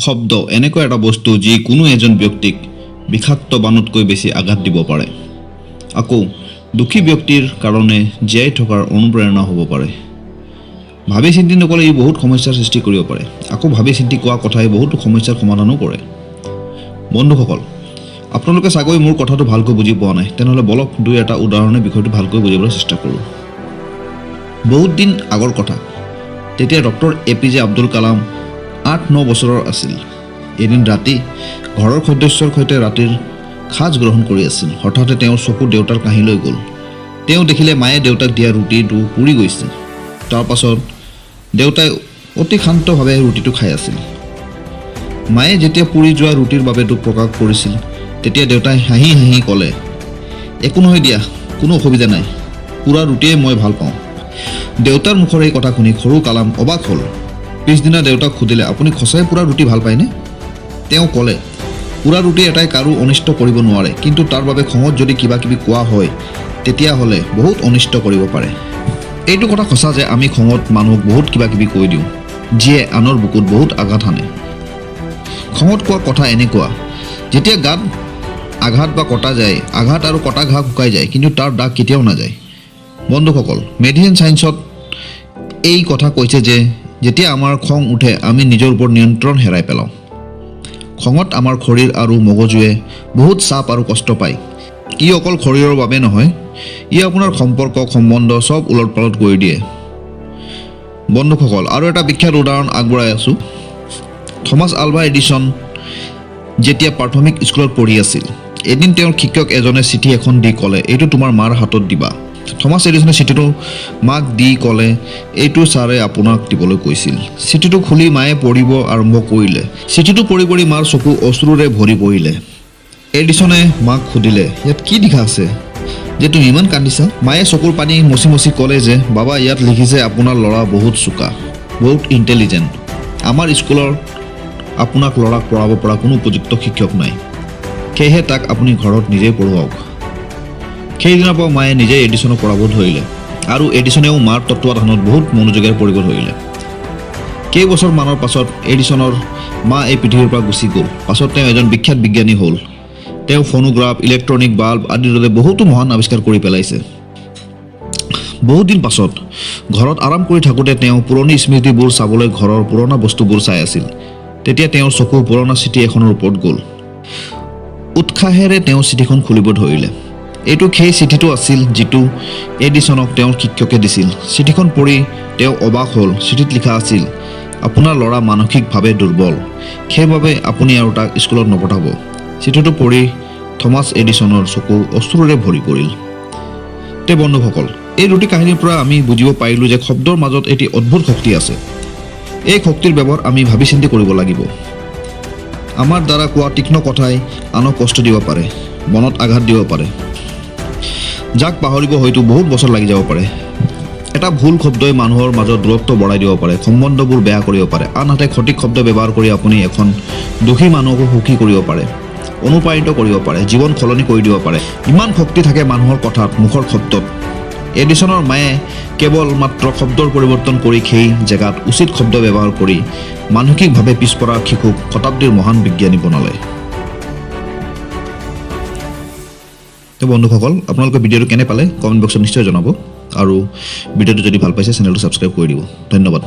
শব্দ এনেকুৱা এটা বস্তু যি কোনো এজন ব্যক্তিক বিষাক্ত বাণতকৈ বেছি আঘাত দিব পাৰে। আকৌ দুখী ব্যক্তিৰ কাৰণে জীয়াই থকাৰ অনুপ্ৰেৰণা হ'ব পাৰে। ভাবি চিন্তি নকলে ই বহুত সমস্যাৰ সৃষ্টি কৰিব পাৰে। আকৌ ভাবি চিন্তি কোৱা কথাই বহুত সমস্যাৰ সমাধানো কৰে। বন্ধুসকল, আপোনালোকে চাগৈ মোৰ কথাটো ভালকৈ বুজি পোৱা নাই, তেনেহ'লে বলক দুই এটা উদাহৰণে বিষয়টো ভালকৈ বুজিবলৈ চেষ্টা কৰোঁ। বহুত দিন আগৰ কথা, তেতিয়া ডক্টৰ APJ আব্দুল কালাম 8-9 বছৰৰ আছিল। এদিন ৰাতি ঘৰৰ সদস্যৰ সৈতে ৰাতিৰ সাজ গ্ৰহণ কৰি আছিল। হঠাতে তেওঁৰ চকু দেউতাৰ কাঁহিলৈ গ'ল। তেওঁ দেখিলে মায়ে দেউতাক দিয়া ৰুটিটো পুৰি গৈছে। তাৰ পাছত দেউতাই অতি শান্তভাৱে ৰুটিটো খাই আছিল। মায়ে যেতিয়া পুৰি যোৱা ৰুটিৰ বাবে দুখ প্ৰকাশ কৰিছিল, তেতিয়া দেউতাই হাঁহি হাঁহি ক'লে, একো নহয় দিয়া, কোনো অসুবিধা নাই, পুৰা ৰুটিয়ে মই ভাল পাওঁ। দেউতাৰ মুখৰ এই কথা শুনি সৰু কালাম অবাক হ'ল। পিছদিনা দেউতাক সুধিলে, আপুনি সঁচাই পুৰা ৰুটি ভাল পায়নে? তেওঁ ক'লে, পুৰা ৰুটি এটাই কাৰো অনিষ্ট কৰিব নোৱাৰে, কিন্তু তাৰ বাবে খঙত যদি কিবা কিবি কোৱা হয় তেতিয়াহ'লে বহুত অনিষ্ট কৰিব পাৰে। এইটো কথা সঁচা যে আমি খঙত মানুহক বহুত কিবা কিবি কৈ দিওঁ, যিয়ে আনৰ বুকুত বহুত আঘাত হানে। খঙত কোৱা কথা এনেকুৱা, যেতিয়া গাত আঘাত বা কটা যায়, আঘাত আৰু কটা ঘাঁ শুকাই যায়, কিন্তু তাৰ দাগ কেতিয়াও নাযায়। বন্ধুসকল, মেডিচিন ছায়েন্সত এই কথা কৈছে যে যেতিয়া আমাৰ খং উঠে আমি নিজৰ ওপৰত নিয়ন্ত্ৰণ হেৰাই পেলাওঁ। খঙত আমাৰ শৰীৰ আৰু মগজুৱে বহুত চাপ আৰু কষ্ট পায়। ই অকল শৰীৰৰ বাবে নহয়, ই আপোনাৰ সম্পৰ্ক সম্বন্ধ চব ওলট পালট কৰি দিয়ে। বন্ধুসকল, আৰু এটা বিখ্যাত উদাহৰণ আগবঢ়াই আছোঁ। থমাছ আলভা এডিছন যেতিয়া প্ৰাথমিক স্কুলত পঢ়ি আছিল, এদিন তেওঁৰ শিক্ষক এজনে চিঠি এখন দি ক'লে, এইটো তোমাৰ মাৰ হাতত দিবা। থমাছ এডিছনে চিঠিটো মাক দি ক'লে, এইটো ছাৰে আপোনাক দিবলৈ কৈছিল। চিঠিটো খুলি মায়ে পঢ়িব আৰম্ভ কৰিলে। চিঠিটো পঢ়ি পঢ়ি মাৰ চকু অশ্ৰুৰে ভৰি পৰিলে। এডিছনে মাক সুধিলে, ইয়াত কি লিখা আছে যে তুমি ইমান কান্দিছা? মায়ে চকুৰ পানী মচি মচি ক'লে যে, বাবা, ইয়াত লিখিছে আপোনাৰ ল'ৰা বহুত চোকা, বহুত ইণ্টেলিজেণ্ট। আমাৰ স্কুলৰ আপোনাক ল'ৰাক পঢ়াব পৰা কোনো উপযুক্ত শিক্ষক নাই, সেয়েহে তাক আপুনি ঘৰত নিজেই পঢ়ুৱাওক। সেইদিনাৰ পৰা মায়ে নিজেই এডিছনক পঢ়াব ধৰিলে, আৰু এডিছনেও মাৰ তত্ত্বাৱধানত বহুত মনোযোগেৰে পঢ়িব ধৰিলে। কেইবছৰমানৰ পাছত এডিছনৰ মা এই পৃথিৱীৰ পৰা গুচি গ'ল। পাছত তেওঁ এজন বিখ্যাত বিজ্ঞানী হ'ল। তেওঁ ফোনোগ্ৰাফ, ইলেক্ট্ৰনিক বাল্ব আদিৰ দৰে বহুতো মহান আৱিষ্কাৰ কৰি পেলাইছে। বহুত দিন পাছত ঘৰত আৰাম কৰি থাকোঁতে তেওঁ পুৰণি স্মৃতিবোৰ চাবলৈ ঘৰৰ পুৰণা বস্তুবোৰ চাই আছিল। তেতিয়া তেওঁৰ চকু পুৰণা চিঠি এখনৰ ওপৰত গ'ল। উৎসাহেৰে তেওঁ চিঠিখন খুলিব ধৰিলে। এইটো সেই চিঠিটো আছিল যিটো এডিছনক তেওঁৰ শিক্ষকে দিছিল। চিঠিখন পঢ়ি তেওঁ অবাক হ'ল। চিঠিত লিখা আছিল, আপোনাৰ ল'ৰা মানসিকভাৱে দুৰ্বল, সেইবাবে আপুনি আৰু তাক স্কুলত নপঠাব। চিঠিটো পঢ়ি থমাছ এডিছনৰ চকু অশ্ৰুৰে ভৰি পৰিল। বন্ধুসকল, এই দুটি কাহিনীৰ পৰা আমি বুজিব পাৰিলোঁ যে শব্দৰ মাজত এটি অদ্ভুত শক্তি আছে। এই শক্তিৰ ব্যৱহাৰ আমি ভাবি চিন্তি কৰিব লাগিব। আমাৰ দ্বাৰা কোৱা তীক্ষ্ণ কথাই আনক কষ্ট দিব পাৰে, মনত আঘাত দিব পাৰে, যাক পাহৰিব হয়তো বহুত বছৰ লাগি যাব পাৰে। এটা ভুল শব্দই মানুহৰ মাজত দূৰত্ব বঢ়াই দিব পাৰে, সম্বন্ধবোৰ বেয়া কৰিব পাৰে। আনহাতে সঠিক শব্দ ব্যৱহাৰ কৰি আপুনি এখন দুখী মানুহকো সুখী কৰিব পাৰে, অনুপ্ৰাণিত কৰিব পাৰে, জীৱন সলনি কৰি দিব পাৰে। ইমান শক্তি থাকে মানুহৰ কথাত, মুখৰ শব্দত। এডিছনৰ মায়ে কেৱল মাত্ৰ শব্দৰ পৰিৱৰ্তন কৰি সেই জেগাত উচিত শব্দ ব্যৱহাৰ কৰি মানসিকভাৱে পিছপৰা শিশুক শতাব্দীৰ মহান বিজ্ঞানী বনালে। বন্ধুসকল, আপোনালোকে ভিডিঅ'টো কেনে পালে কমেণ্ট বক্সত নিশ্চয় জনাব, আৰু ভিডিঅ'টো যদি ভাল পাইছে চেনেলটো ছাবস্ক্ৰাইব কৰি দিব। ধন্যবাদ।